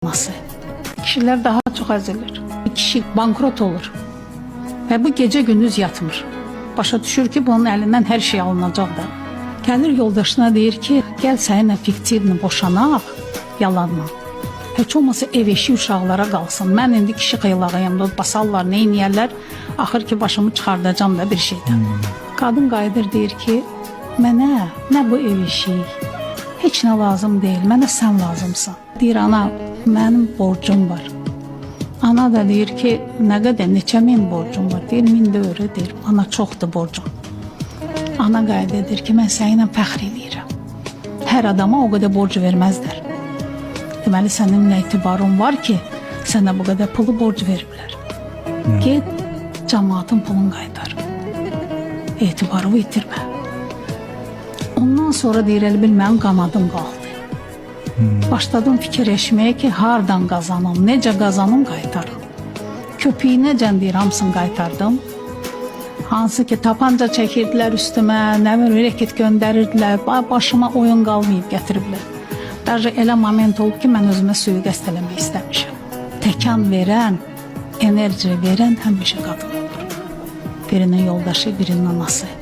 Nasıl? Kişiler daha çok əzilir. Kişi bankrot olur ve bu gece gündüz yatmır. Başa düşür ki bunun elinden her şey alınacaq da. Gəlir yoldaşına deyir ki, gel səninlə fiktivini boşanaq, yalanla. Heç olmasa ev eşi uşaqlara qalsın. Mən indi kişi xeylağıyım, basarlar, neyniyərlər, axır ki başımı çıxardacam da bir şeydən. Qadın qayıdır deyir ki, mənə nə bu ev eşi, heç nə lazım deyil, mənə sən lazımsan. Deyir, ana, mənim borcum var. Ana da deyir ki, nə qədər, neçə min borcum var? Deyir, 1000 də öyrə, deyir, ana çoxdur borcum. Ana qayda edir ki, mən səninlə fəxr edirəm. Hər adama o qədər borcu verməzlər. Deməli, sənin etibarın var ki, sənə bu qədər pulu borc veriblər. Get, cəmaatın pulunu qaytar. Etibarı itirmə. Ondan sonra deyir, elə bil, mənim qanadım qaldı. Başladım fikirləşməyə ki, hardan qazanım, necə qazanım, qaytarım. Köpüyü necə deyir, hamısını qaytardım. Hansı ki, tapanca çəkirdilər üstümə, nə bir reket göndərirdilər, başıma oyun qalmayıb gətiriblər. Daha elə moment olub ki, mən özümə suyu-qəst eləmək istəmişəm. Təkan verən, enerji verən həmişə qadın olur. Birinin yoldaşı, birinin anası.